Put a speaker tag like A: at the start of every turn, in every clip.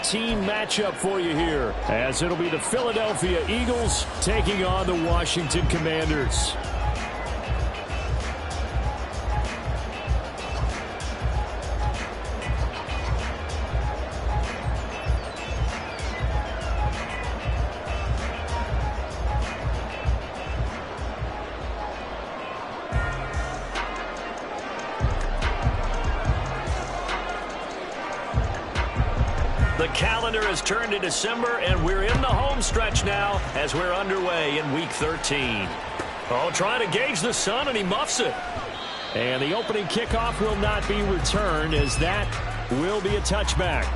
A: team matchup for you here, as it'll be the Philadelphia Eagles taking on the Washington Commanders.
B: The calendar has turned to December, and we're in the home stretch now as we're underway in Week 13. Oh, trying to gauge the sun, and he muffs it. And the opening kickoff will not be returned, as that will be a touchback.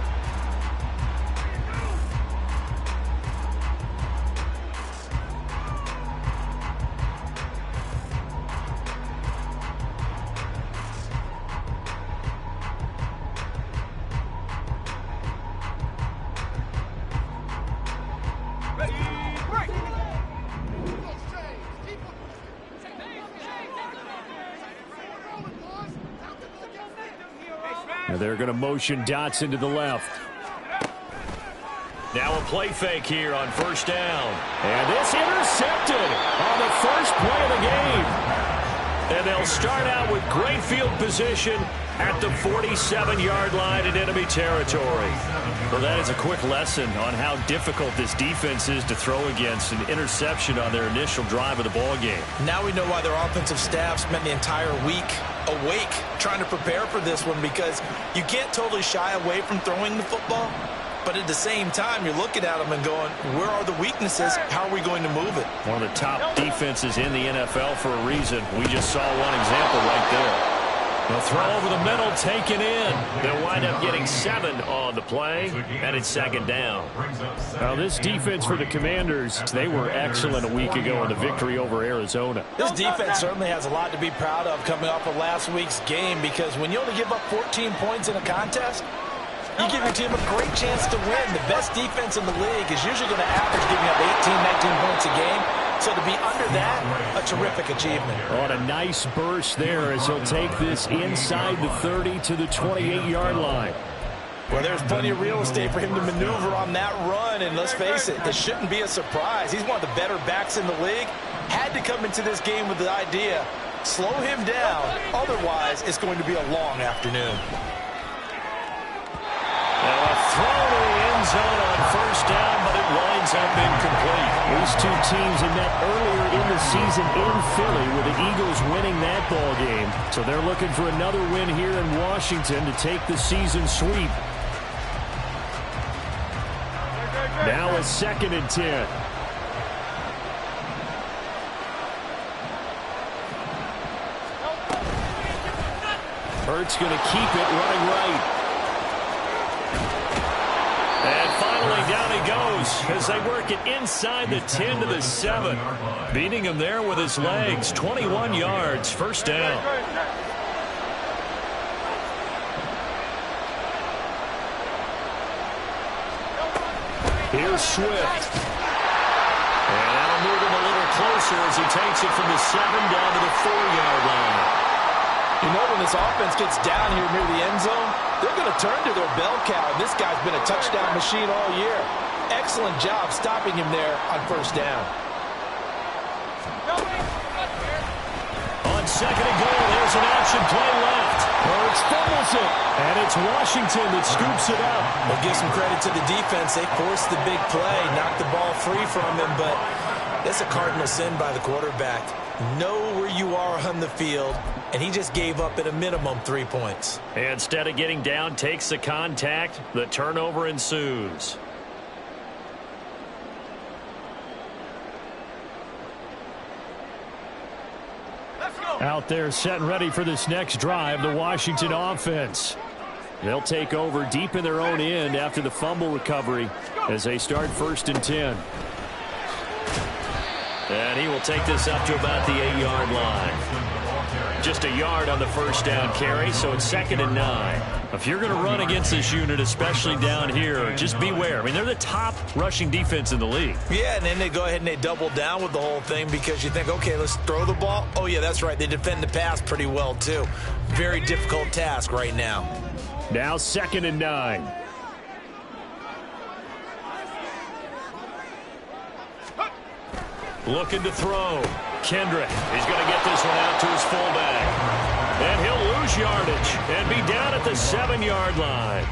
B: They're going to motion Dotson to the left. Now a play fake here on first down. And this intercepted on the first play of the game. And they'll start out with great field position at the 47-yard line in enemy territory. Well, that is a quick lesson on how difficult this defense is to throw against. An interception on their initial drive of the ball game.
C: Now we know why their offensive staff spent the entire week awake trying to prepare for this one, because you can't totally shy away from throwing the football, but at the same time you're looking at them and going, where are the weaknesses? How are we going to move it?
B: One of the top defenses in the NFL for a reason. We just saw one example right there. The throw over the middle, taken in. They'll wind up getting 7 on the play, and it's second down.
A: Now, this defense for the Commanders, they were excellent a week ago in the victory over Arizona.
C: This defense certainly has a lot to be proud of coming off of last week's game, because when you only give up 14 points in a contest, you give your team a great chance to win. The best defense in the league is usually going to average giving up 18, 19 points a game. So to be under that, a terrific achievement.
A: On a nice burst there as he'll take this inside the 30 to the 28-yard line.
C: Well, there's plenty of real estate for him to maneuver on that run, and let's face it, it shouldn't be a surprise. He's one of the better backs in the league. Had to come into this game with the idea, slow him down, otherwise it's going to be a long afternoon.
B: A throw to the end zone on first down, but it winds up incomplete.
A: These two teams had met earlier in the season in Philly, with the Eagles winning that ball game. So they're looking for another win here in Washington to take the season sweep. Now a 2nd and 10. Hurts going to keep it running right.
B: And finally down he goes as they work it inside the 10 to the 7. Beating him there with his legs. 21 yards, first down.
A: Here's Swift.
B: And that'll move him a little closer as he takes it from the 7 down to the 4-yard line.
C: You know, when this offense gets down here near the end zone, they're going to turn to their bell cow. This guy's been a touchdown machine all year. Excellent job stopping him there on first down.
B: On 2nd and goal, there's an option play left.
A: Hurts fumbles it, and it's Washington that scoops it up.
C: We'll give some credit to the defense. They forced the big play, knocked the ball free from him, but that's a cardinal sin by the quarterback. Know where you are on the field, and he just gave up at a minimum 3 points.
B: Instead of getting down, takes the contact. The turnover ensues.
A: Out there set and ready for this next drive, the Washington offense. They'll take over deep in their own end after the fumble recovery as they start 1st and 10.
B: And he will take this up to about the 8-yard line. Just a yard on the first down carry, so it's 2nd and 9. If you're going to run against this unit, especially down here, just beware. I mean, they're the top rushing defense in the league.
C: Yeah, and then they go ahead and they double down with the whole thing because you think, okay, let's throw the ball. Oh, yeah, that's right. They defend the pass pretty well, too. Very difficult task right now.
A: Now 2nd and 9.
B: Looking to throw. Kendrick. He's going to get this one out to his fullback. And he'll lose yardage and be down at the 7-yard line.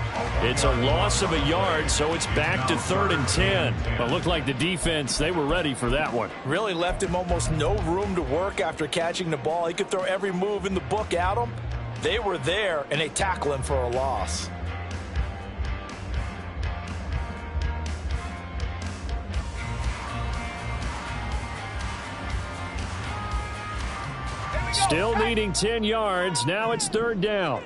B: It's a loss of a yard, so it's back to 3rd and 10.
A: It looked like the defense, they were ready for that one.
C: Really left him almost no room to work after catching the ball. He could throw every move in the book at him. They were there, and they tackle him for a loss.
A: Still needing 10 yards. Now it's 3rd down.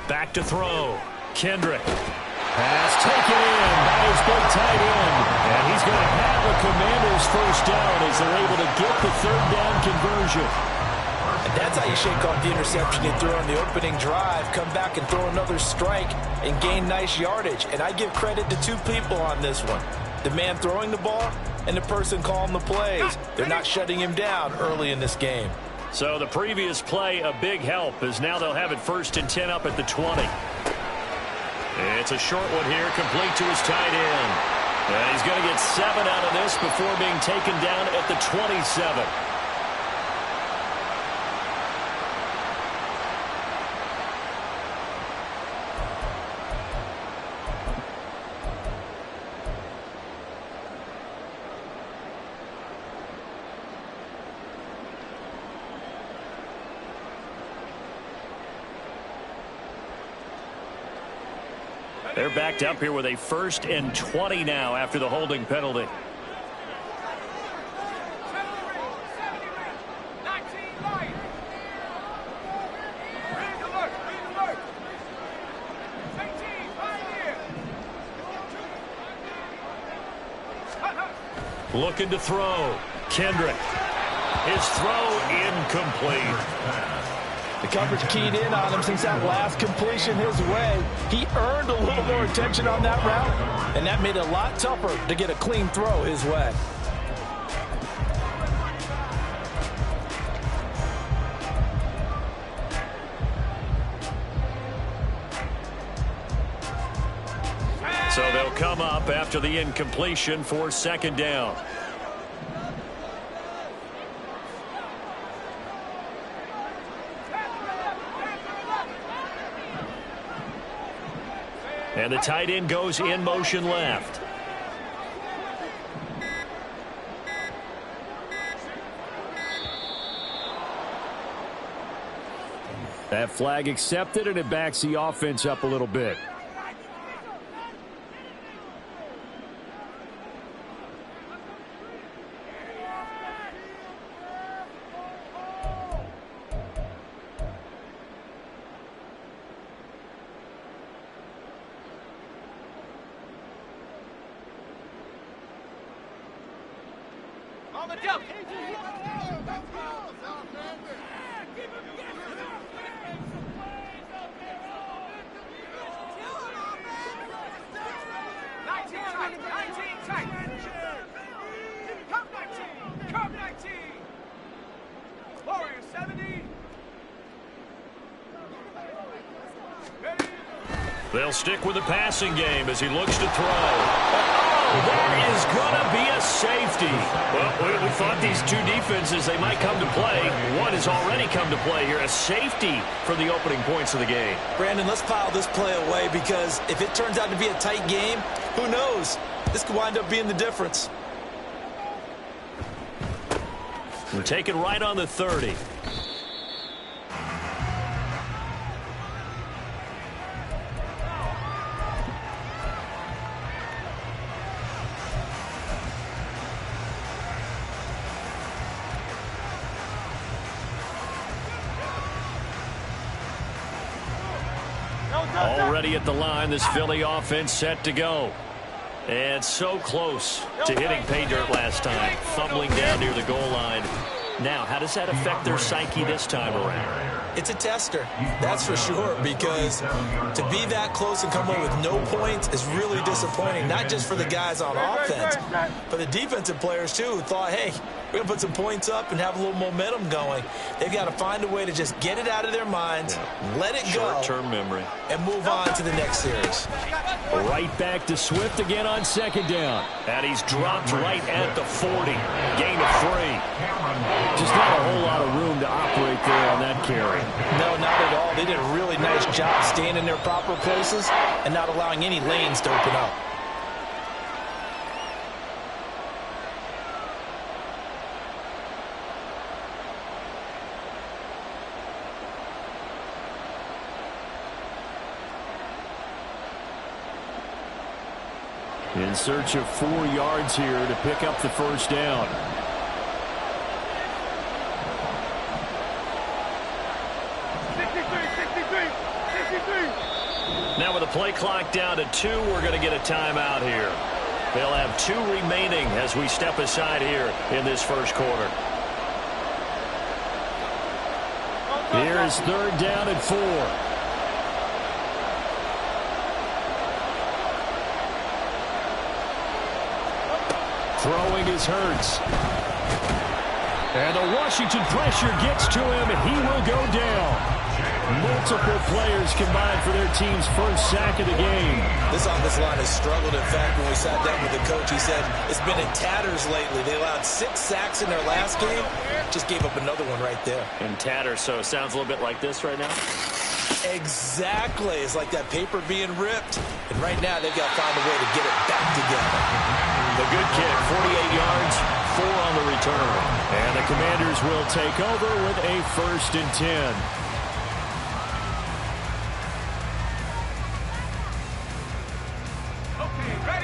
B: Back to throw. Kendrick.
A: Pass taken in by his big tight end. And he's going to have a Commanders first down as they're able to get the 3rd down conversion.
C: And that's how you shake off the interception you threw on the opening drive. Come back and throw another strike and gain nice yardage. And I give credit to 2 people on this one. The man throwing the ball and the person calling the plays. They're not shutting him down early in this game.
B: So the previous play, a big help, as now they'll have it 1st and 10 up at the 20. It's a short one here, complete to his tight end. And he's going to get 7 out of this before being taken down at the 27. They're backed up here with a 1st and 20 now after the holding penalty. Looking to throw. Kendrick. His throw incomplete.
C: The coverage keyed in on him since that last completion his way. He earned a little more attention on that route, and that made it a lot tougher to get a clean throw his way.
B: So they'll come up after the incompletion for 2nd down. And the tight end goes in motion left.
A: That flag accepted, and it backs the offense up a little bit.
B: They'll stick with the passing game as he looks to throw. Oh, that is going to be a safety. Well, we thought these 2 defenses, they might come to play. One has already come to play here. A safety for the opening points of the game.
C: Brandon, let's pile this play away because if it turns out to be a tight game, who knows? This could wind up being the difference.
B: We're taking right on the 30. Already at the line, this Philly offense set to go. And so close to hitting pay dirt last time. Fumbling down near the goal line. now. How does that affect their psyche this time around?
C: It's a tester, that's for sure, because to be that close and come away with no points is really disappointing, not just for the guys on offense, but the defensive players, too, who thought, hey, we're going to put some points up and have a little momentum going. They've got to find a way to just get it out of their minds, let it go,
B: short-term memory,
C: and move on to the next series.
A: Right back to Swift again on second down.
B: And he's dropped right at the 40. Gain of 3.
A: Just not a whole lot of room to operate there on that carry.
C: No, not at all. They did a really nice job staying in their proper places and not allowing any lanes to open up.
A: In search of 4 yards here to pick up the first down.
B: Now with the play clock down to 2, we're going to get a timeout here. They'll have 2 remaining as we step aside here in this first quarter.
A: Here's third down and 4. Throwing is Hurts. And the Washington pressure gets to him, and he will go down. Multiple players combined for their team's first sack of the game.
C: This offensive line has struggled. In fact, when we sat down with the coach, he said it's been in tatters lately. They allowed 6 sacks in their last game. Just gave up another one right there.
B: In tatters, so it sounds a little bit like this right now?
C: Exactly. It's like that paper being ripped. And right now, they've got to find a way to get it back together.
B: The good kick, 48 yards, 4 on the return.
A: And the Commanders will take over with a 1st and 10.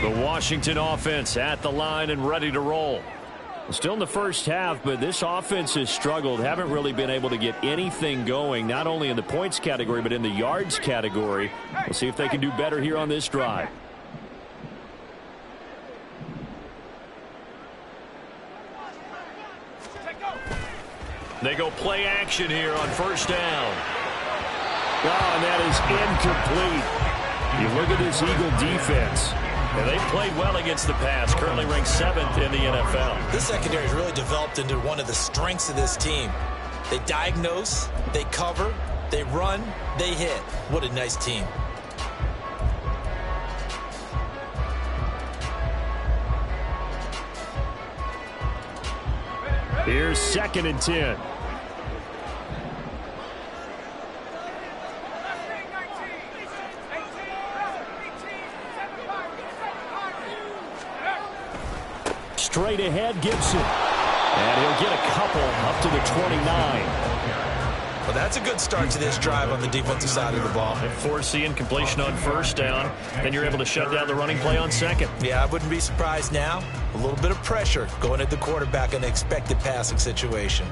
A: The Washington offense at the line and ready to roll. Still in the first half, but this offense has struggled. Haven't really been able to get anything going, not only in the points category, but in the yards category. We'll see if they can do better here on this drive.
B: They go play action here on first down.
A: Oh, and that is incomplete. You look at this Eagle defense.
B: And they played well against the pass, currently ranked 7th in the NFL.
C: This secondary has really developed into one of the strengths of this team. They diagnose, they cover, they run, they hit. What a nice team.
A: Here's 2nd and 10. Straight ahead, Gibson. And he'll get a couple up to the 29.
C: Well, that's a good start to this drive on the defensive side of the ball.
B: Force the incompletion on first down, then you're able to shut down the running play on second.
C: Yeah, I wouldn't be surprised now. A little bit of pressure going at the quarterback in an expected passing situation.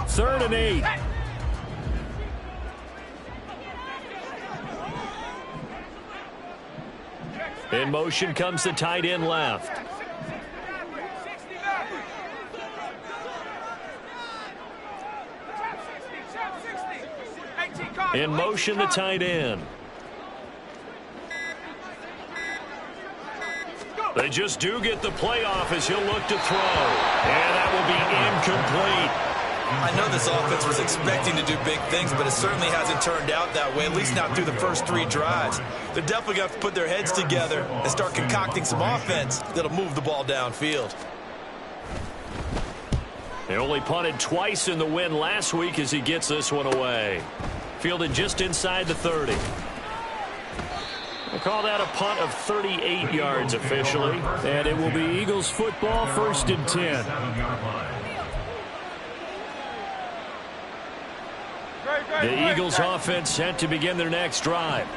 A: Third and 8.
B: In motion comes the tight end left. In motion, the tight end. They just do get the playoff as he'll look to throw. And that will be incomplete.
C: I know this offense was expecting to do big things, but it certainly hasn't turned out that way, at least not through the first 3 drives. They're definitely going to have to put their heads together and start concocting some offense that'll move the ball downfield.
B: They only punted twice in the win last week as he gets this one away. Fielded just inside the 30. We'll call that a punt of 38 yards officially.
A: And it will be Eagles football, 1st and 10.
B: The Eagles offense set to begin their next drive.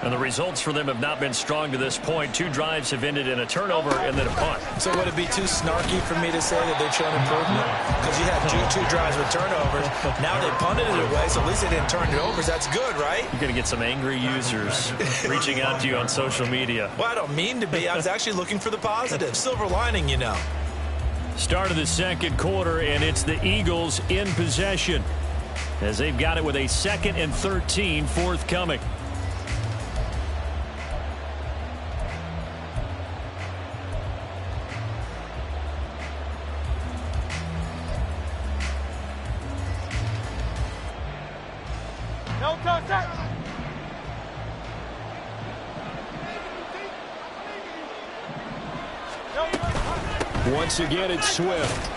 A: And the results for them have not been strong to this point. 2 drives have ended in a turnover and then a punt.
C: So would it be too snarky for me to say that they've shown improvement? Because you had two drives with turnovers. Now they punted it away, so at least they didn't turn it over. So that's good, right?
A: You're going to get some angry users reaching out to you on social media.
C: Well, I don't mean to be. I was actually looking for the positive. Silver lining, you know.
A: Start of the second quarter, and it's the Eagles in possession as they've got it with a 2nd and 13 forthcoming. Once again, it's Swift.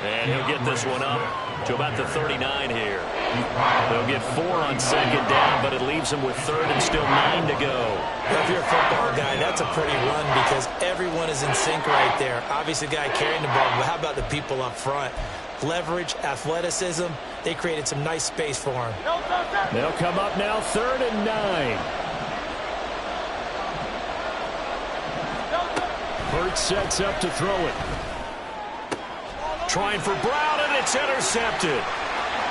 A: And he'll get this one up to about the 39 here. They'll get 4 on 2nd down, but it leaves them with 3rd and still 9 to go.
C: If you're a football guy, that's a pretty run because everyone is in sync right there. Obviously, the guy carrying the ball, but how about the people up front? Leverage, athleticism, they created some nice space for him.
A: They'll come up now 3rd and 9. Burt sets up to throw it. Trying for Brown, and it's intercepted.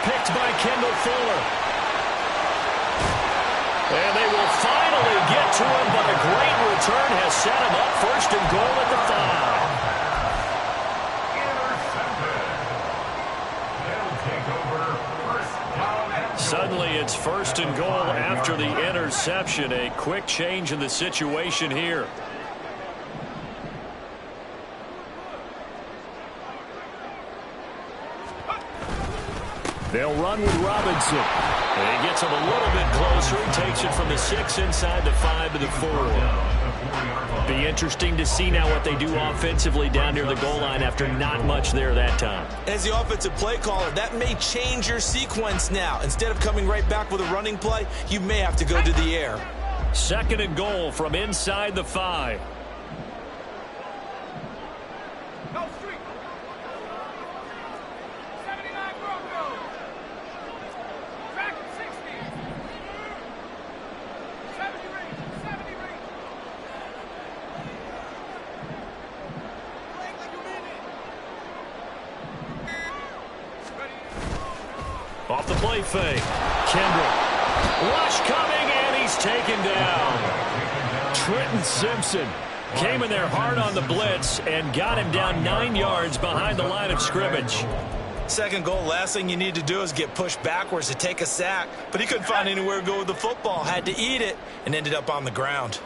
A: Picked by Kendall Fuller. And they will finally get to him, but a great return has set him up 1st and goal at the 5. Suddenly it's 1st and goal after the interception. A quick change in the situation here. They'll run with Robinson. And he gets him a little bit closer. He takes it from the 6 inside the 5 to the 4. Be interesting to see now what they do offensively down near the goal line after not much there that time.
C: As the offensive play caller, that may change your sequence now. Instead of coming right back with a running play, you may have to go to the air.
A: 2nd and goal from inside the 5. Off the play fake. Kendrick. Rush coming, and he's taken down. Trenton Simpson came in there hard on the blitz and got him down 9 yards behind the line of scrimmage.
C: 2nd goal, last thing you need to do is get pushed backwards to take a sack. But he couldn't find anywhere to go with the football. Had to eat it and ended up on the ground.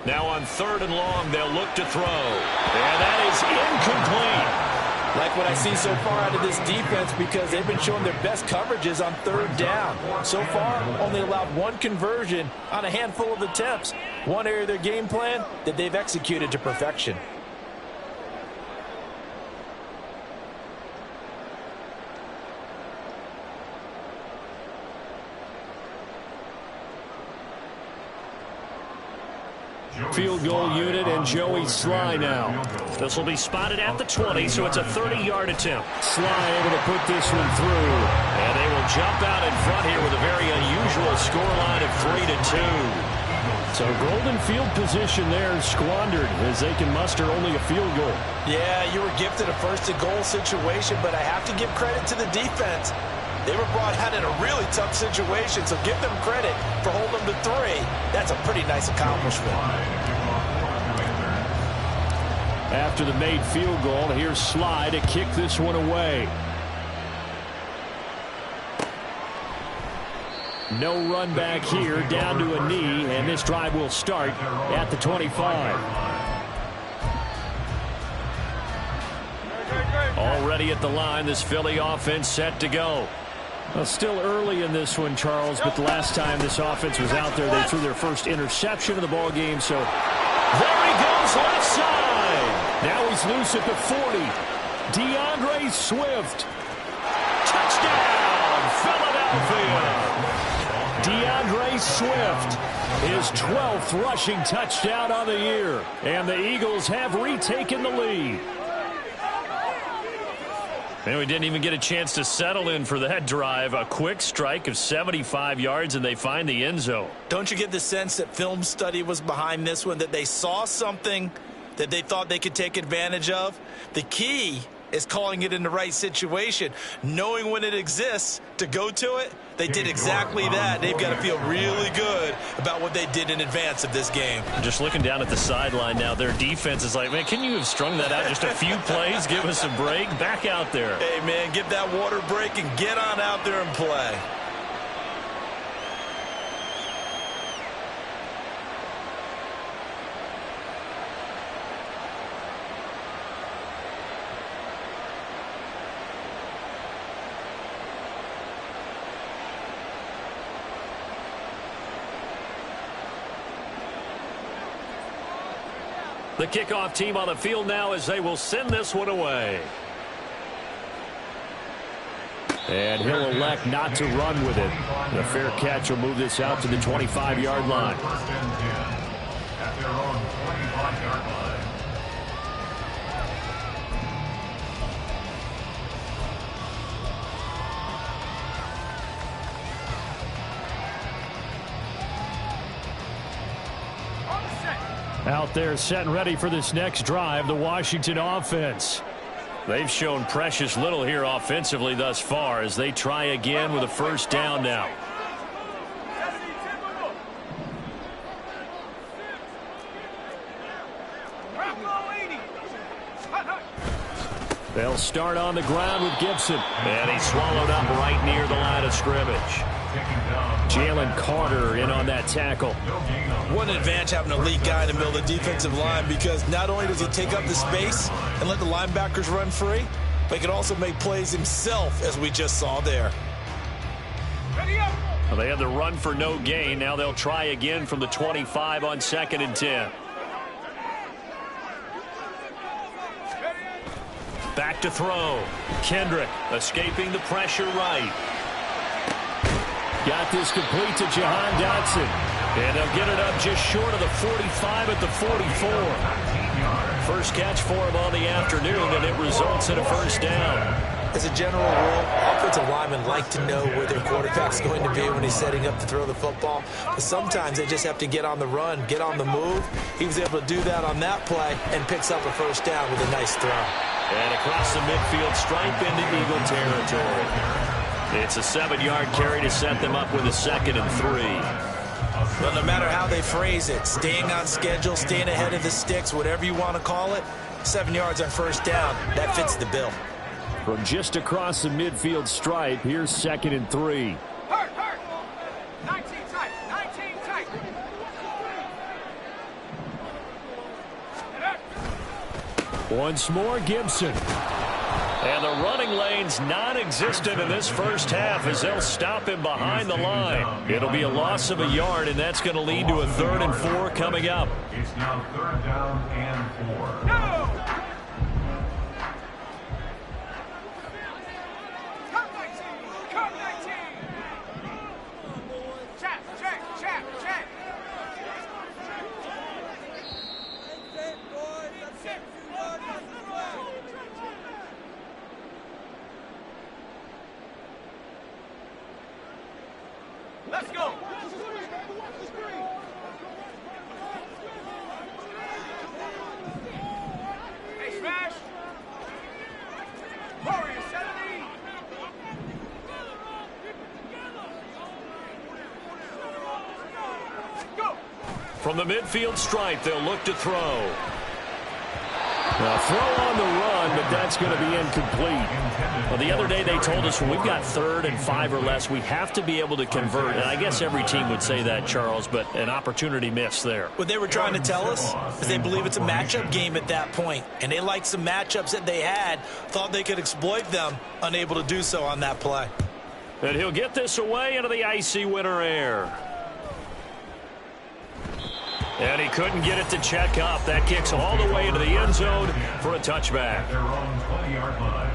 A: Now on 3rd and long, they'll look to throw. And that is incomplete.
C: Like what I see so far out of this defense because they've been showing their best coverages on 3rd down. So far, only allowed 1 conversion on a handful of attempts. One area of their game plan that they've executed to perfection.
A: Field goal unit and Joey Sly now. This will be spotted at the 20, so it's a 30-yard attempt. Sly able to put this one through. And they will jump out in front here with a very unusual scoreline of 3-2. So golden field position there squandered as they can muster only a field goal.
C: Yeah, you were gifted a 1st and goal situation, but I have to give credit to the defense. They were brought out in a really tough situation, so give them credit for holding them to 3. That's a pretty nice accomplishment.
A: After the made field goal, here's Sly to kick this one away. No run back here, down to a knee, and this drive will start at the 25. Already at the line, this Philly offense set to go. Well, still early in this one, Charles, but the last time this offense was out there, they threw their first interception of the ball game. So there he goes, left side. Now he's loose at the 40. DeAndre Swift. Touchdown, Philadelphia. DeAndre Swift, his 12th rushing touchdown on the year. And the Eagles have retaken the lead.
B: And we didn't even get a chance to settle in for that drive. A quick strike of 75 yards, and they find the end zone.
C: Don't you get the sense that film study was behind this one, that they saw something that they thought they could take advantage of? The key is calling it in the right situation, knowing when it exists to go to it. They did exactly that. They've got to feel really good about what they did in advance of this game.
B: Just looking down at the sideline now, their defense is like, man, can you have strung that out just a few plays? Give us a break. Back out there.
C: Hey, man, give that water break and get on out there and play.
A: The kickoff team on the field now as they will send this one away. And he'll elect not to run with it. The fair catch will move this out to the 25-yard line.
D: At their own 25-yard line.
A: Out there set and ready for this next drive, the Washington offense.
B: They've shown precious little here offensively thus far as they try again with a first down now.
A: They'll start on the ground with Gibson. And he's swallowed up right near the line of scrimmage. Jalen Carter in on that tackle.
C: What an advantage having an elite guy in the middle of the defensive line, because not only does he take up the space and let the linebackers run free, but he can also make plays himself, as we just saw there.
B: Well, they had the run for no gain. Now they'll try again from the 25 on 2nd and 10. Back to throw. Kendrick escaping the pressure right.
A: Got this complete to Jahan Dotson.
B: And they'll get it up just short of the 45 at the 44. First catch for him on the afternoon, and it results in a first down.
C: As a general rule, offensive linemen like to know where their quarterback's going to be when he's setting up to throw the football. But sometimes they just have to get on the run, get on the move. He was able to do that on that play and picks up a first down with a nice throw.
B: And across the midfield stripe into Eagle territory. It's a 7-yard carry to set them up with a 2nd and 3.
C: Well, no matter how they phrase it, staying on schedule, staying ahead of the sticks, whatever you want to call it, 7 yards on first down, that fits the bill.
A: From just across the midfield stripe, here's 2nd and 3.
D: 19 tight, 19 tight.
A: Once more, Gibson.
B: And the running lane's non-existent in this first half as they'll stop him behind the line. It'll be a loss of a yard, and that's going to lead to a 3rd and 4 coming up.
D: It's now 3rd down and 4. No!
E: Let's go. Hey, smash. Warriors, 70. Go.
B: From the midfield stripe, they'll look to throw.
A: Now throw on the run, but that's going to be incomplete.
B: Well, the other day they told us when we've got 3rd and 5 or less, we have to be able to convert. And I guess every team would say that, Charles, but an opportunity missed there.
C: What they were trying to tell us is they believe it's a matchup game at that point, and they liked some matchups that they had, thought they could exploit them, unable to do so on that play.
B: And he'll get this away into the icy winter air. And he couldn't get it to check up. That kicks all the way into the end zone for a touchback.
D: Their own 20-yard line.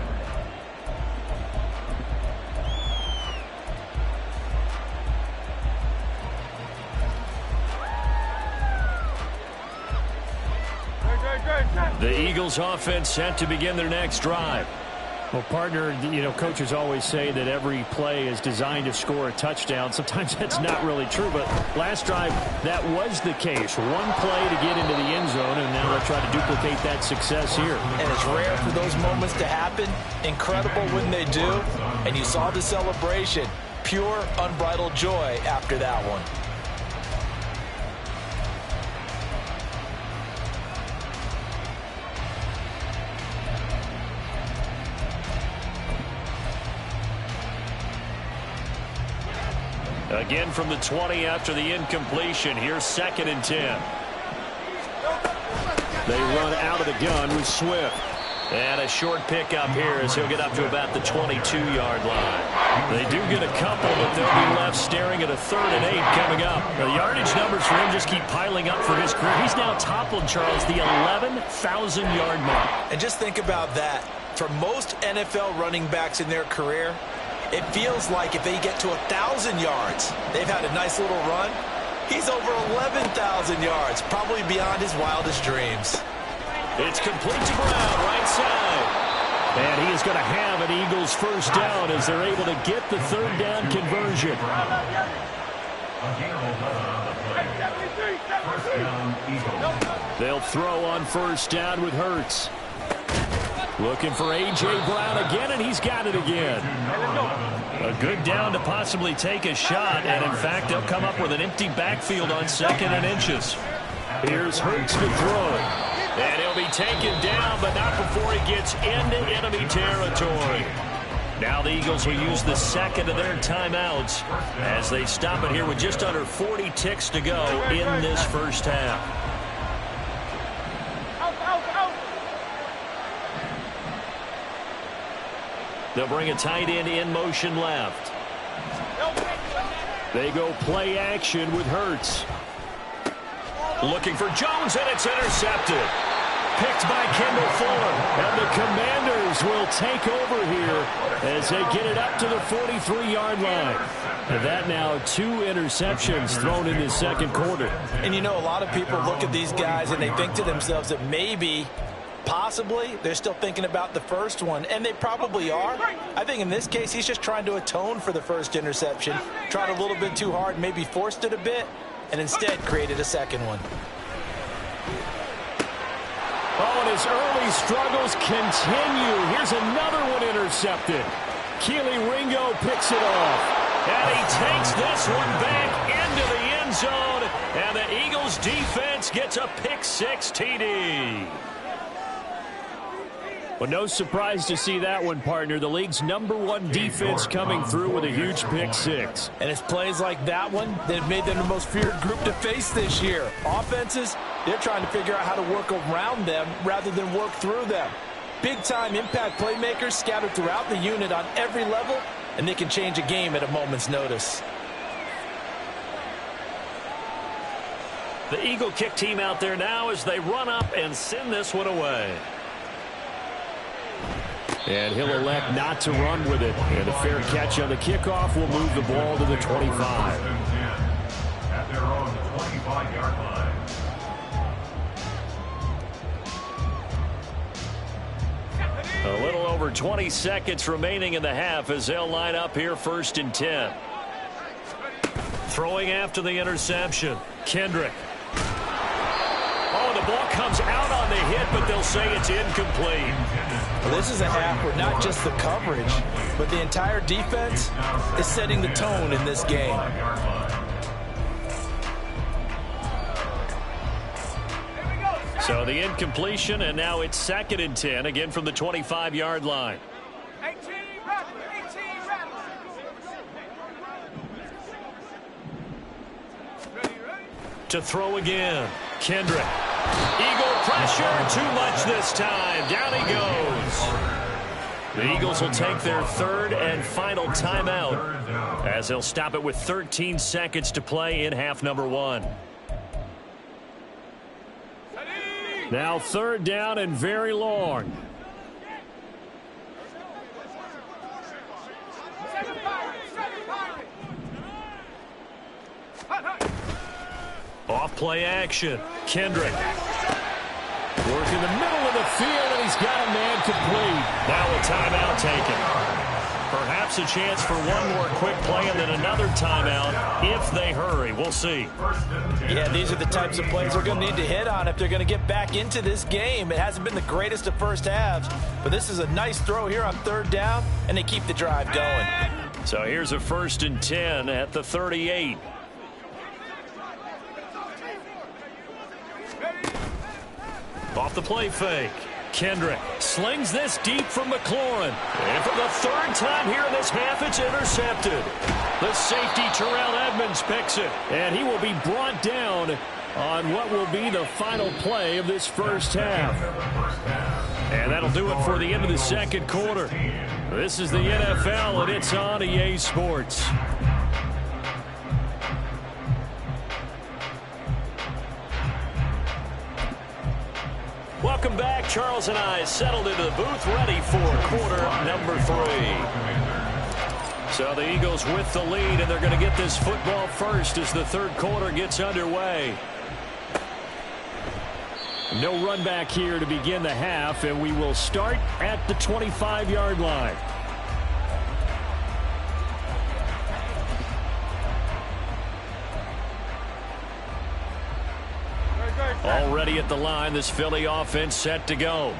B: The Eagles offense set to begin their next drive.
A: Well, partner, coaches always say that every play is designed to score a touchdown. Sometimes that's not really true, but last drive, that was the case. One play to get into the end zone, and now they'll try to duplicate that success here.
C: And it's rare for those moments to happen. Incredible when they do. And you saw the celebration. Pure, unbridled joy after that one.
B: Again from the 20 after the incompletion. Here's 2nd and 10.
A: They run out of the gun with Swift.
B: And a short pickup here as he'll get up to about the 22-yard line. They do get a couple, but they'll be left staring at a 3rd and 8 coming up.
A: The yardage numbers for him just keep piling up for his career. He's now toppled, Charles, the 11,000-yard mark.
C: And just think about that. For most NFL running backs in their career, it feels like if they get to 1,000 yards, they've had a nice little run. He's over 11,000 yards, probably beyond his wildest dreams.
B: It's complete to Brown, right side.
A: And he is going to have an Eagles first down as they're able to get the 3rd down conversion. They'll throw on first down with Hurts. Looking for A.J. Brown again, and he's got it again.
B: A good down to possibly take a shot, and in fact, they'll come up with an empty backfield on 2nd and inches.
A: Here's Hurts to throw.
B: And he'll be taken down, but not before he gets into enemy territory. Now the Eagles will use the 2nd of their timeouts as they stop it here with just under 40 ticks to go in this first half. They'll bring a tight end in motion left.
A: They go play action with Hurts.
B: Looking for Jones, and it's intercepted.
A: Picked by Kendall Fuller. And the Commanders will take over here as they get it up to the 43-yard line. And that now 2 interceptions thrown in the 2nd quarter.
C: And a lot of people look at these guys and they think to themselves that maybe, possibly, they're still thinking about the first one, and they probably are. I think in this case, he's just trying to atone for the first interception. Tried a little bit too hard, maybe forced it a bit, and instead created a 2nd one.
A: Oh, and his early struggles continue. Here's another one intercepted. Keely Ringo picks it off.
B: And he takes this one back into the end zone, and the Eagles defense gets a pick-6 TD.
A: Well, no surprise to see that one, partner. The league's #1 defense coming through with a huge pick-6.
C: And it's plays like that one that have made them the most feared group to face this year. Offenses, they're trying to figure out how to work around them rather than work through them. Big-time impact playmakers scattered throughout the unit on every level, and they can change a game at a moment's notice.
B: The Eagle kick team out there now as they run up and send this one away.
A: And he'll elect not to run with it. And a fair catch on the kickoff will move the ball to the 25.
D: At their own 25-yard line.
B: A little over 20 seconds remaining in the half as they'll line up here 1st and 10. Throwing after the interception. Kendrick. Oh, the ball comes out on the hit, but they'll say it's incomplete.
C: Well, this is a half where not just the coverage, but the entire defense is setting the tone in this game.
B: So the incompletion, and now it's 2nd and 10, again from the 25-yard line.
E: 18 rattle. Ready?
B: To throw again. Kendrick. Eagle pressure, too much this time. Down he goes. The Eagles will take their 3rd and final timeout as they'll stop it with 13 seconds to play in half number 1.
A: Now 3rd down and very long.
B: Off play action. Kendrick.
A: Working the middle of the field, and he's got a man complete.
B: Now a timeout taken. Perhaps a chance for one more quick play and then another timeout if they hurry. We'll see.
C: Yeah, these are the types of plays they're going to need to hit on if they're going to get back into this game. It hasn't been the greatest of first halves, but this is a nice throw here on third down, and they keep the drive going.
B: So here's a 1st and 10 at the 38. Off the play fake. Kendrick slings this deep from McLaurin. And for the 3rd time here in this half, it's intercepted. The safety, Terrell Edmonds, picks it.
A: And he will be brought down on what will be the final play of this first half. And that'll do it for the end of the second quarter. This is the NFL, and it's on EA Sports.
B: Welcome back. Charles and I settled into the booth, ready for quarter number 3. So the Eagles with the lead, and they're going to get this football first as the third quarter gets underway.
A: No run back here to begin the half, and we will start at the 25-yard line.
B: Already at the line, this Philly offense set to go.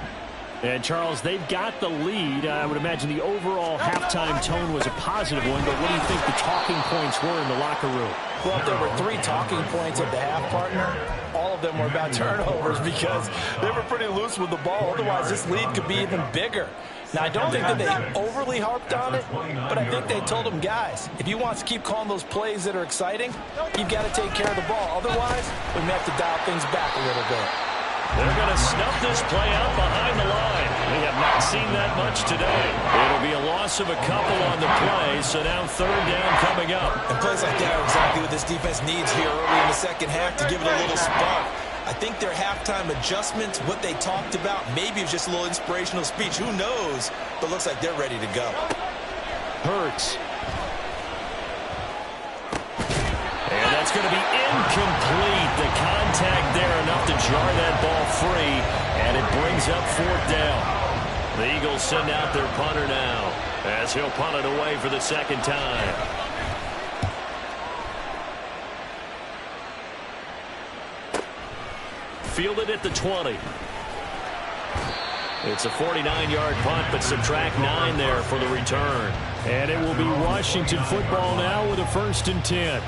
A: And, Charles, they've got the lead. I would imagine the overall halftime tone was a positive one, but what do you think the talking points were in the locker room?
C: Well, if there were 3 talking points at the half, partner, all of them were about turnovers because they were pretty loose with the ball. Otherwise, this lead could be even bigger. Now, I don't think that they overly harped on it, but I think they told them, guys, if you want to keep calling those plays that are exciting, you've got to take care of the ball. Otherwise, we may have to dial things back a little bit.
B: They're going to snuff this play out behind the line. We have not seen that much today. It'll be a loss of a couple on the play, so now 3rd down coming up.
F: And plays like that are exactly what this defense needs here early in the second half to give it a little spark. I think their halftime adjustments, what they talked about, maybe it's just a little inspirational speech. Who knows? But looks like they're ready to go.
A: Hurts.
B: And that's going to be incomplete. The contact there enough to jar that ball free, and it brings up 4th down. The Eagles send out their punter now as he'll punt it away for the 2nd time. Fielded at the 20. It's a 49-yard punt, but subtract 9 there for the return.
A: And it will be Washington football now with a 1st and 10.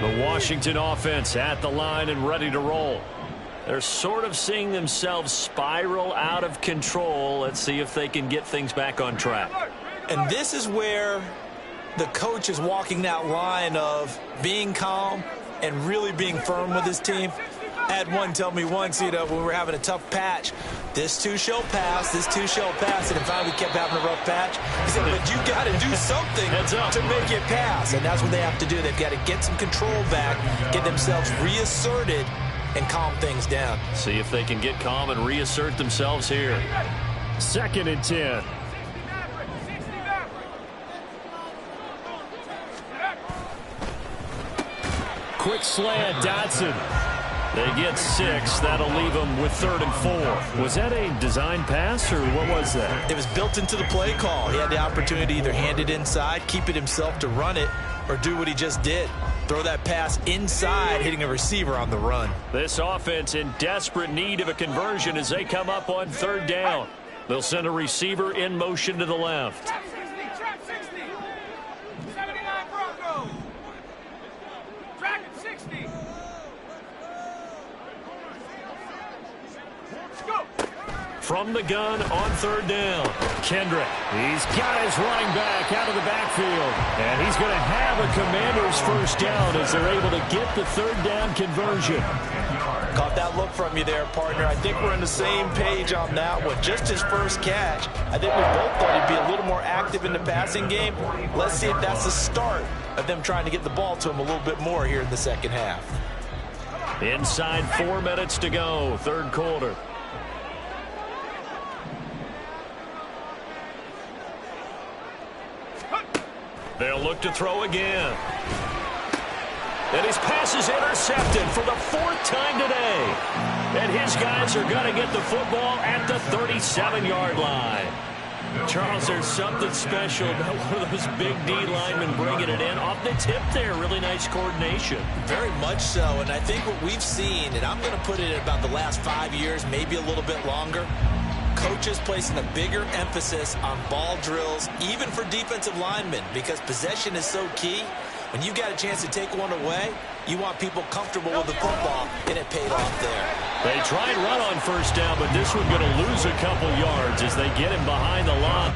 B: The Washington offense at the line and ready to roll. They're sort of seeing themselves spiral out of control. Let's see if they can get things back on track.
F: And this is where the coach is walking that line of being calm and really being firm with his team. I had one tell me once, when we were having a tough patch, this too shall pass, this too shall pass, and finally we kept having a rough patch. He said, but you got to do something to make it pass, and that's what they have to do. They've got to get some control back, get themselves reasserted, and calm things down.
B: See if they can get calm and reassert themselves here.
A: 2nd and 10. Quick slant, Dotson.
B: They get 6. That'll leave them with 3rd and 4.
A: Was that a design pass, or what was that?
F: It was built into the play call. He had the opportunity to either hand it inside, keep it himself to run it, or do what he just did. Throw that pass inside, hitting a receiver on the run.
B: This offense in desperate need of a conversion as they come up on 3rd down. They'll send a receiver in motion to the left.
E: Trap 60. 79 Broncos. Dragon 60. Go.
B: From the gun on 3rd down. Kendrick.
A: He's got his running back out of the backfield. And he's going to have a Commander's 1st down as they're able to get the 3rd down conversion.
C: Caught that look from you there, partner. I think we're on the same page on that one. Just his first catch. I think we both thought he'd be a little more active in the passing game. Let's see if that's the start of them trying to get the ball to him a little bit more here in the second half.
B: Inside 4 minutes to go, 3rd quarter. They'll look to throw again. And his pass is intercepted for the 4th time today. And his guys are going to get the football at the 37-yard line. Charles, there's something special about one of those big D linemen bringing it in. Off the tip there, really nice coordination.
F: Very much so, and I think what we've seen, and I'm going to put it at about the last 5 years, maybe a little bit longer, coaches placing a bigger emphasis on ball drills, even for defensive linemen, because possession is so key. When you've got a chance to take one away, you want people comfortable with the football, and it paid off there.
A: They tried run on first down, but this one going to lose a couple yards as they get him behind the line.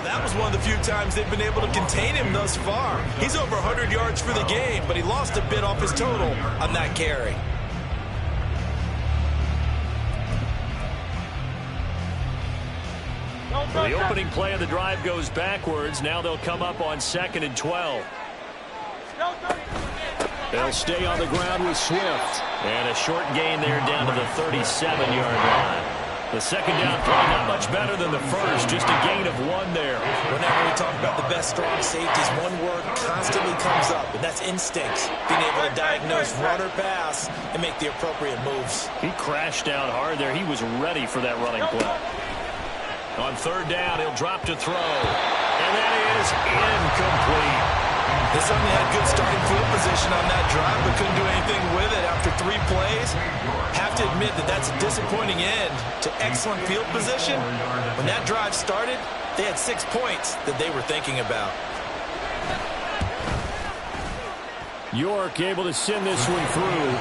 F: That was one of the few times they've been able to contain him thus far. He's over 100 yards for the game, but he lost a bit off his total on that carry.
A: The opening play of the drive goes backwards. Now they'll come up on 2nd and 12. They'll stay on the ground with Swift. And a short gain there down to the 37-yard line. The second down play not much better than the first, just a gain of 1 there.
F: Whenever we talk about the best strong safeties, one word constantly comes up, and that's instincts. Being able to diagnose run or pass and make the appropriate moves.
A: He crashed down hard there. He was ready for that running play.
B: On 3rd down, he'll drop to throw. And that is incomplete.
F: They certainly had good starting field position on that drive, but couldn't do anything with it after 3 plays. Have to admit that that's a disappointing end to excellent field position. When that drive started, they had 6 points that they were thinking about.
A: York able to send this one through.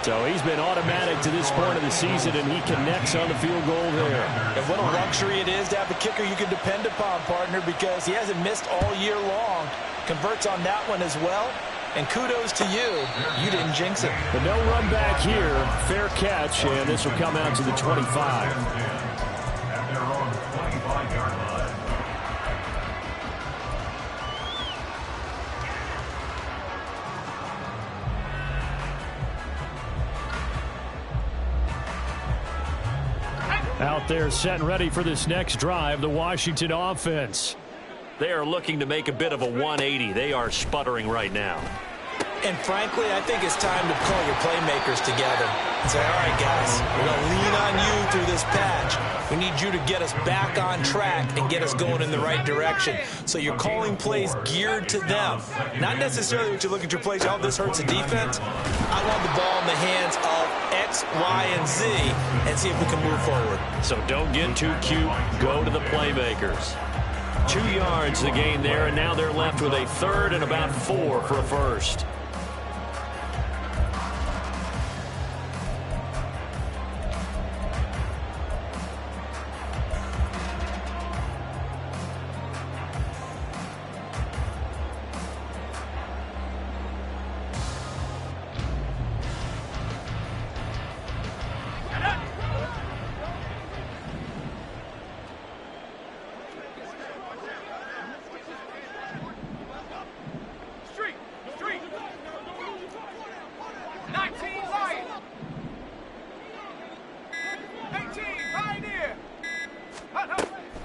A: So he's been automatic to this point of the season, and he connects on the field goal there.
F: And what a luxury it is to have a kicker you can depend upon, partner, because he hasn't missed all year long. Converts on that one as well. And kudos to you. You didn't jinx it.
A: But no run back here. Fair catch, and this will come out to the 25.
D: At their own 25-yard line.
A: Out there set and ready for this next drive, the Washington offense.
B: They are looking to make a bit of a 180. They are sputtering right now.
F: And frankly, I think it's time to call your playmakers together and say, all right, guys, we're going to lean on you through this patch. We need you to get us back on track and get us going in the right direction. So you're calling plays geared to them. Not necessarily what you look at your plays, oh, this hurts the defense. I want the ball in the hands of X, Y, and Z and see if we can move forward.
B: So don't get too cute. Go to the playmakers.
A: 2 yards the gain there, and now they're left with a 3rd and about 4 for a first.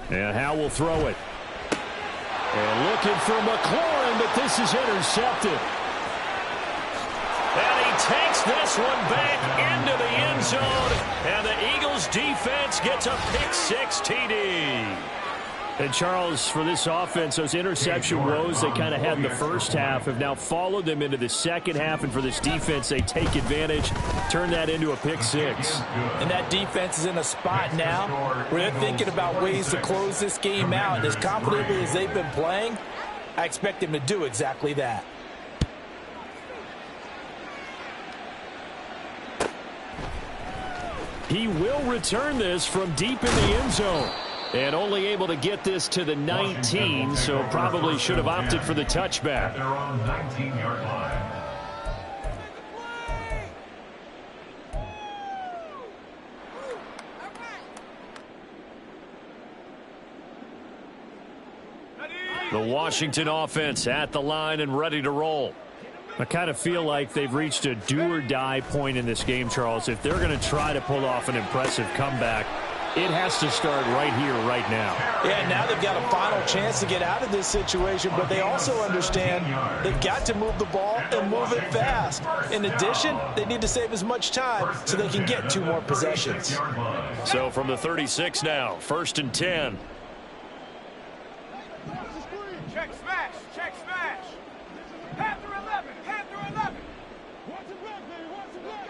A: And Howe will throw it. And looking for McLaurin, but this is intercepted.
B: And he takes this one back into the end zone. And the Eagles defense gets a pick 6 TD.
A: And, Charles, for this offense, those interception woes they kind of had in the first half have now followed them into the second half. And for this defense, they take advantage, turn that into a pick six.
C: And that defense is in a spot now where they're thinking about ways to close this game out. And as confidently as they've been playing, I expect them to do exactly that.
A: He will return this from deep in the end zone. And only able to get this to the 19, so probably should have opted for the touchback.
D: They're on 19-yard line.
A: The Washington offense at the line and ready to roll. I kind of feel like they've reached a do-or-die point in this game, Charles. If they're going to try to pull off an impressive comeback, it has to start right here, right now.
C: Yeah, now they've got a final chance to get out of this situation, but they also understand they've got to move the ball and move it fast. In addition, they need to save as much time so they can get 2 more possessions.
A: So from the 36 now, 1st and 10.
E: Check smash, check smash. Panther 11, Panther 11. Watch it run, baby, watch it run.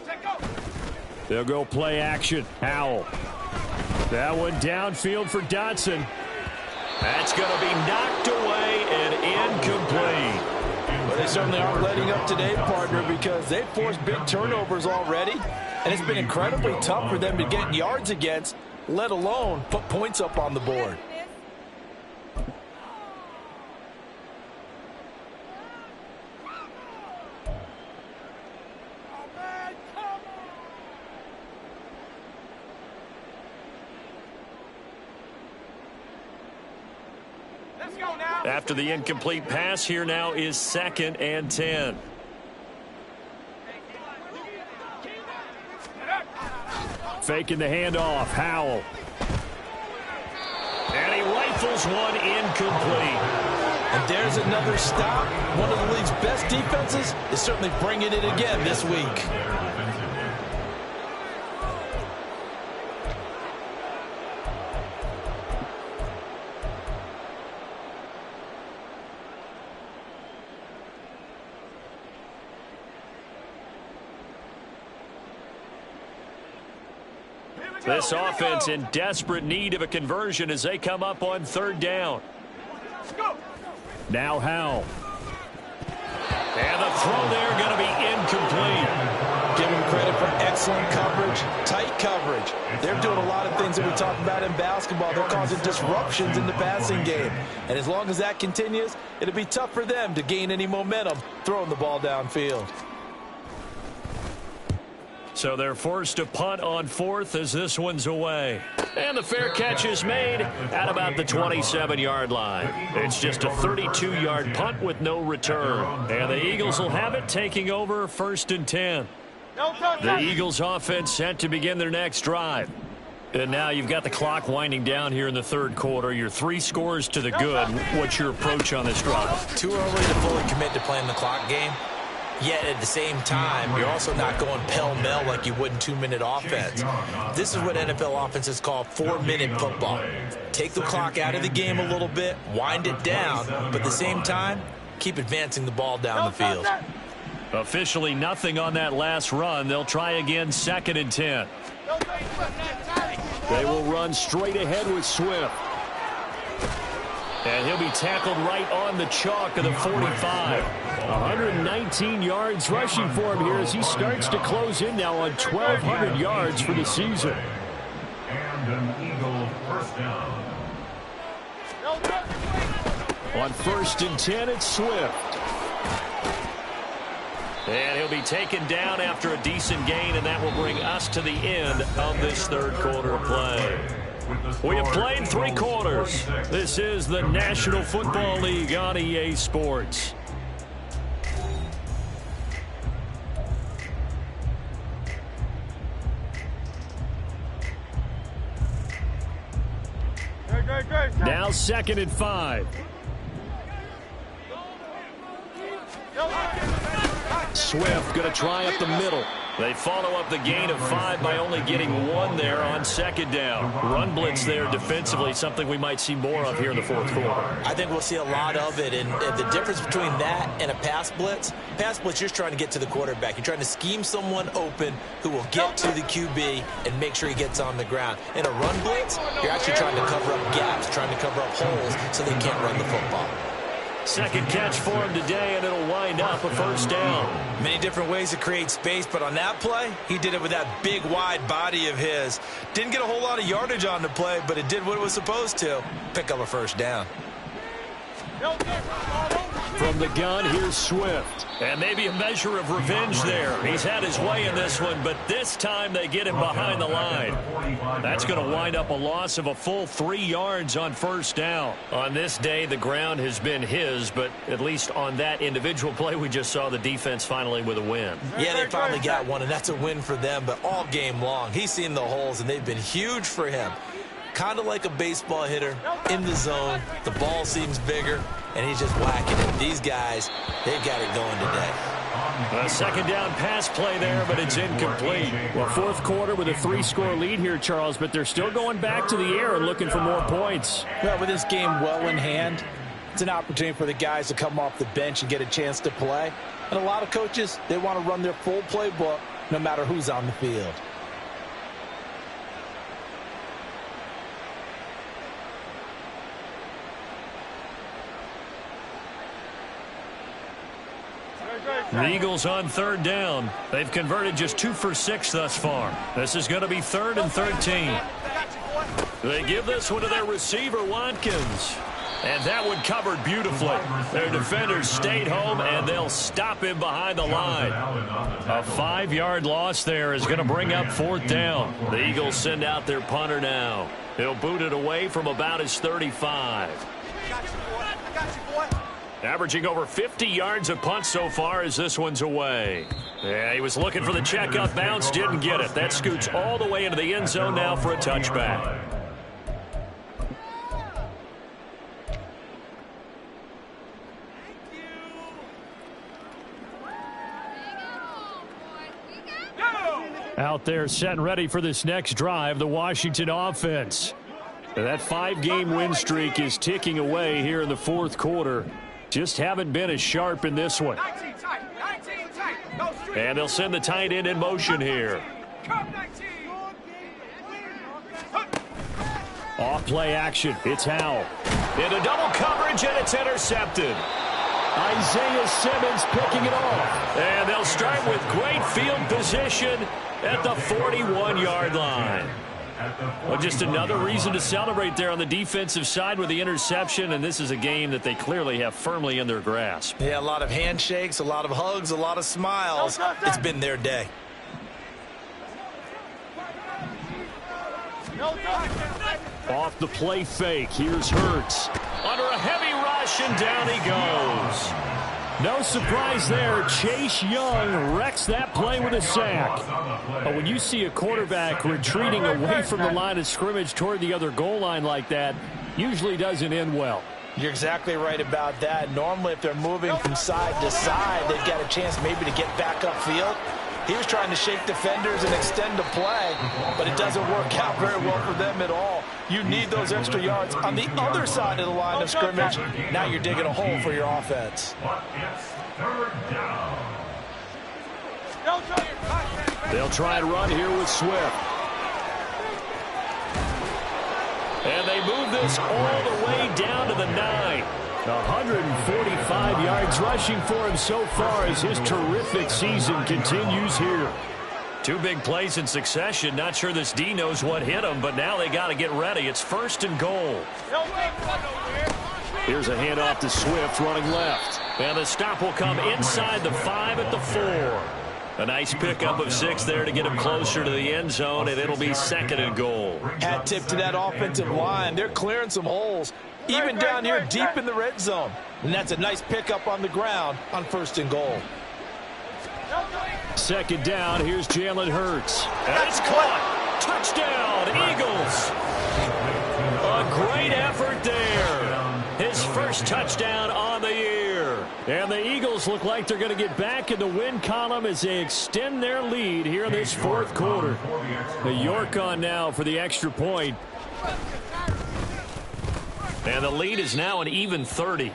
E: Take go.
A: They'll go play action. Howell. That one downfield for Dotson. That's going to be knocked away and incomplete.
C: Well, they certainly aren't letting up today, partner, because they've forced big turnovers already, and it's been incredibly tough for them to get yards against, let alone put points up on the board.
A: After the incomplete pass, here now is 2nd and 10. Faking the handoff. Howell. And he rifles one incomplete.
C: And there's another stop. One of the league's best defenses is certainly bringing it again this week.
A: This offense in desperate need of a conversion as they come up on 3rd down. Now Howell. And the throw there going to be incomplete.
C: Give them credit for excellent coverage, tight coverage. They're doing a lot of things that we talk about in basketball. They're causing disruptions in the passing game. And as long as that continues, it'll be tough for them to gain any momentum throwing the ball downfield.
A: So they're forced to punt on 4th as this one's away. And the fair catch is made at about the 27-yard line. It's just a 32-yard punt with no return. And the Eagles will have it, taking over 1st and 10. The Eagles offense set to begin their next drive. And now you've got the clock winding down here in the 3rd quarter. You're 3 scores to the good. What's your approach on this drive?
C: Too early to fully commit to playing the clock game. Yet at the same time, you're also not going pell-mell like you would in 2-minute offense. This is what NFL offenses call 4-minute football. Take the clock out of the game a little bit, wind it down, but at the same time, keep advancing the ball down the field.
A: Officially nothing on that last run. They'll try again 2nd and 10. They will run straight ahead with Swift. And he'll be tackled right on the chalk of the 45. 119 yards rushing for him here as he starts to close in now on 1,200 yards for the season.
D: And an Eagle 1st down.
A: On 1st and 10, it's Swift. And he'll be taken down after a decent gain, and that will bring us to the end of this 3rd quarter of play. We have played 3 quarters. This is the National Football League on EA Sports. Now 2nd and 5. Swift going to try up the middle.
B: They follow up the gain of 5 by only getting 1 there on second down. Run blitz there defensively, something we might see more of here in the fourth quarter.
F: I think we'll see a lot of it, and the difference between that and a pass blitz, you're just trying to get to the quarterback. You're trying to scheme someone open who will get to the QB and make sure he gets on the ground. In a run blitz, you're actually trying to cover up gaps, trying to cover up holes so they can't run the football.
B: Second catch for him today, and it'll wind up a first down.
F: Many different ways to create space, but on that play, he did it with that big, wide body of his. Didn't get a whole lot of yardage on the play, but it did what it was supposed to. Pick up a first down.
A: From the gun, here's Swift.
B: And maybe a measure of revenge there. He's had his way in this one, but this time they get him behind the line. That's going to wind up a loss of a full 3 yards on first down. On this day, the ground has been his, but at least on that individual play, we just saw the defense finally with a win.
F: Yeah, they finally got one, and that's a win for them, but all game long, he's seen the holes, and they've been huge for him. Kind of like a baseball hitter in the zone. The ball seems bigger, and he's just whacking it. These guys, they've got it going today.
B: A second down pass play there, but it's incomplete.
A: Well, fourth quarter with a 3-score lead here, Charles, but they're still going back to the air and looking for more points.
C: Well, with this game well in hand, it's an opportunity for the guys to come off the bench and get a chance to play. And a lot of coaches, they want to run their full playbook no matter who's on the field.
B: The Eagles on third down. They've converted just 2 for 6 thus far. This is going to be 3rd and 13. They give this one to their receiver, Watkins. And that one covered beautifully. Their defenders stayed home, and they'll stop him behind the line. A 5-yard loss there is going to bring up 4th down. The Eagles send out their punter now. He'll boot it away from about his 35. Averaging over 50 yards a punt so far as this one's away. Yeah, he was looking for the check-up bounce, didn't get it. That scoots all the way into the end zone now for a touchback.
A: Out there set and ready for this next drive, the Washington offense. That 5-game win streak is ticking away here in the fourth quarter. Just haven't been as sharp in this one.
B: And they'll send the tight end in motion here.
A: Off play action. It's Howell.
B: Into double coverage, and it's intercepted.
A: Isaiah Simmons picking it off.
B: And they'll start with great field position at the 41-yard line. Well, just another reason to celebrate there on the defensive side with the interception, and this is a game that they clearly have firmly in their grasp.
F: Yeah, a lot of handshakes, a lot of hugs, a lot of smiles. It's been their day.
A: Off the play fake, here's Hurts.
B: Under a heavy rush, and down he goes.
A: No surprise there. Chase Young wrecks that play with a sack. But when you see a quarterback retreating away from the line of scrimmage toward the other goal line like that, usually doesn't end well.
C: You're exactly right about that. Normally, if they're moving from side to side, they've got a chance maybe to get back upfield. He was trying to shake defenders and extend the play, but it doesn't work out very well for them at all. You need those extra yards on the other side of the line of scrimmage. Now you're digging a hole for your offense.
A: They'll try and run here with Swift.
B: And they move this all the way down to the 9.
A: 145 yards rushing for him so far as his terrific season continues here.
B: 2 big plays in succession. Not sure this D knows what hit him, but now they got to get ready. It's 1st and goal.
A: Here's a handoff to Swift running left.
B: And the stop will come inside the 5 at the 4. A nice pickup of 6 there to get him closer to the end zone, and it'll be 2nd and goal.
C: Hat tip to that offensive line. They're clearing some holes, even down here deep in the red zone. And that's a nice pickup on the ground on 1st and goal.
A: 2nd down, here's Jalen Hurts.
B: And it's caught. Touchdown, Eagles. A great effort there. His first touchdown on the year.
A: And the Eagles look like they're going to get back in the win column as they extend their lead here in this fourth quarter. The York on now for the extra point.
B: And the lead is now an even 30.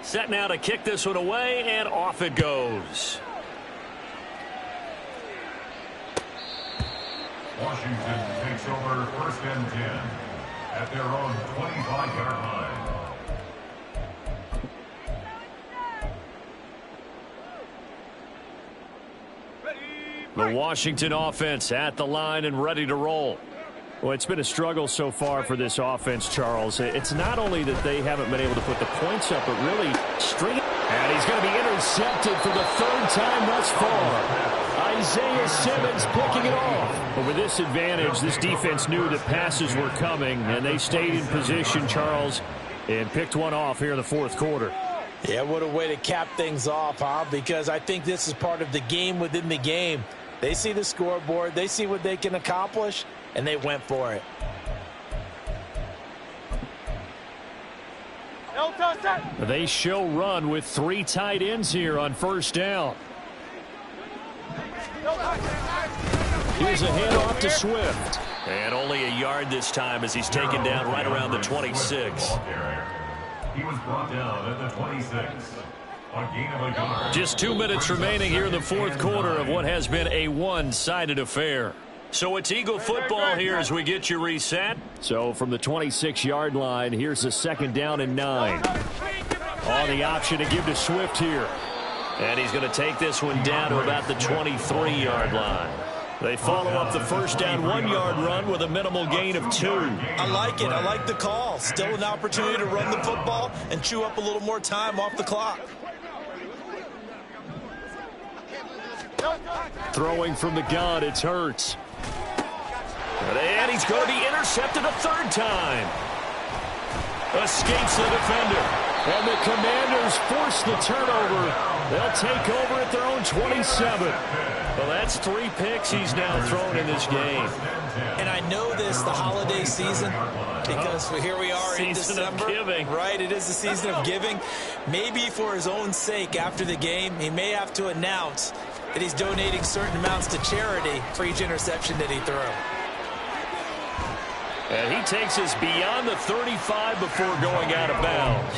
B: Set now to kick this one away, and off it goes.
D: Washington takes over first and 10 at their own 25-yard line.
A: The Washington offense at the line and ready to roll. Well, it's been a struggle so far for this offense, Charles. It's not only that they haven't been able to put the points up, but really string. And he's going to be intercepted for the third time thus far. Isaiah Simmons picking it off. But with this advantage, this defense knew that passes were coming, and they stayed in position, Charles, and picked one off here in the fourth quarter.
C: Yeah, what a way to cap things off, huh? Because I think this is part of the game within the game. They see the scoreboard, they see what they can accomplish, and they went for it.
A: They show run with 3 tight ends here on first down. Here's a handoff to Swift.
B: And only a yard this time as he's taken down right around the 26.
D: He was brought down at the 26. A gain of a yard.
A: Just 2 minutes remaining here in the fourth quarter of what has been a one-sided affair.
B: So it's Eagle football here as we get you reset.
A: So from the 26-yard line, here's a second down and 9. On the option to give to Swift here.
B: And he's going to take this one down to about the 23-yard line.
A: They follow up the first down 1-yard run with a minimal gain of 2.
C: I like it. I like the call. Still an opportunity to run the football and chew up a little more time off the clock.
A: Throwing from the gun, it's Hurts.
B: And he's going to be intercepted a third time.
A: Escapes the defender. And the Commanders force the turnover. They'll take over at their own 27.
B: Well, that's 3 picks he's now thrown in this game.
C: And I know this, the holiday season, because here we are in
B: Season of
C: December.
B: giving.
C: Right, it is the season of giving. Maybe for his own sake after the game, he may have to announce that he's donating certain amounts to charity for each interception that he threw.
B: And he takes us beyond the 35 before going out of bounds.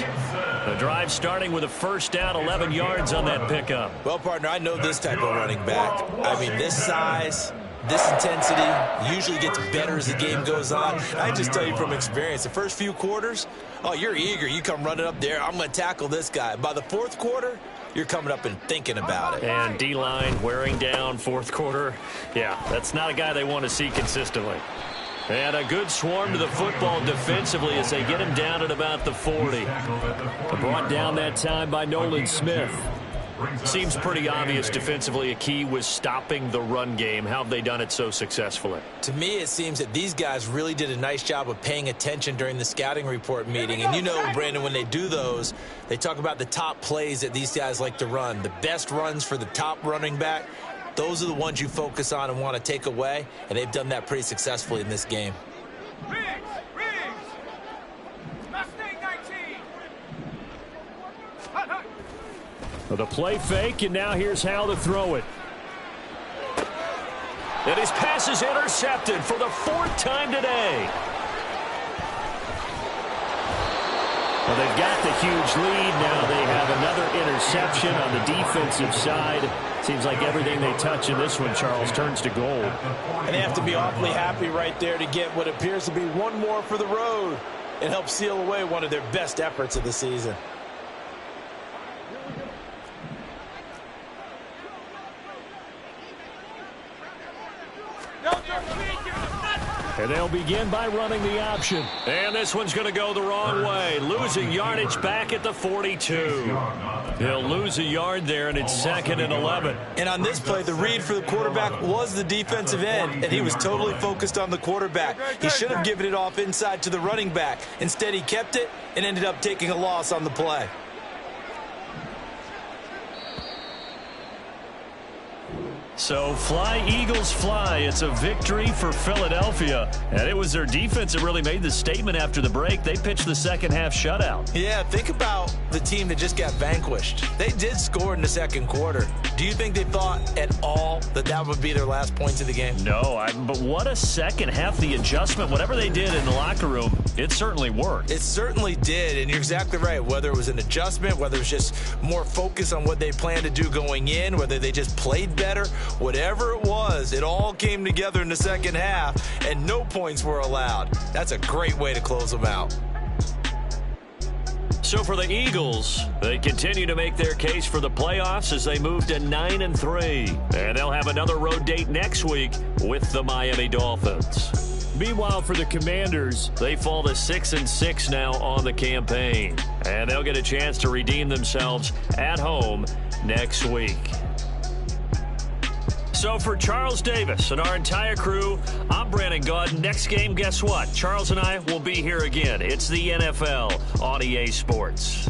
B: The drive starting with a first down, 11 yards on that pickup.
C: Well, partner, I know this type of running back. I mean, this size, this intensity usually gets better as the game goes on. I just tell you from experience, the first few quarters, oh, you're eager. You come running up there, I'm going to tackle this guy. By the fourth quarter, you're coming up and thinking about it.
B: And D-line wearing down fourth quarter. Yeah, that's not a guy they want to see consistently. And a good swarm to the football defensively as they get him down at about the 40.
A: Brought down that time by Nolan Smith.
B: Seems pretty obvious defensively a key was stopping the run game. How have they done it so successfully?
C: To me, it seems that these guys really did a nice job of paying attention during the scouting report meeting. And you know, Brandon, when they do those, they talk about the top plays that these guys like to run. The best runs for the top running back. Those are the ones you focus on and want to take away, and they've done that pretty successfully in this game.
A: The play fake, and now here's how to throw it.
B: And his pass is intercepted for the 4th time today.
A: Well, they've got the huge lead. Now they have another interception on the defensive side. Seems like everything they touch in this one, Charles, turns to gold.
C: And they have to be awfully happy right there to get what appears to be one more for the road and help seal away one of their best efforts of the season.
A: And they'll begin by running the option.
B: And this one's going to go the wrong way. Losing yardage back at the 42. They'll lose a yard there, and it's 2nd and 11.
C: And on this play, the read for the quarterback was the defensive end, and he was totally focused on the quarterback. He should have given it off inside to the running back. Instead, he kept it and ended up taking a loss on the play.
A: So fly, Eagles, fly. It's a victory for Philadelphia. And it was their defense that really made the statement after the break. They pitched the second half shutout.
F: Yeah, think about the team that just got vanquished. They did score in the second quarter. Do you think they thought at all that that would be their last points of the game?
A: No, but what a second half. The adjustment, whatever they did in the locker room, it certainly worked.
F: It certainly did, and you're exactly right. Whether it was an adjustment, whether it was just more focus on what they planned to do going in, whether they just played better, whatever it was, it all came together in the second half, and no points were allowed. That's a great way to close them out.
A: So for the Eagles, they continue to make their case for the playoffs as they move to 9-3. And they'll have another road date next week with the Miami Dolphins. Meanwhile, for the Commanders, they fall to 6-6 now on the campaign. And they'll get a chance to redeem themselves at home next week. So for Charles Davis and our entire crew, I'm Brandon Gaudin. Next game, guess what? Charles and I will be here again. It's the NFL on EA Sports.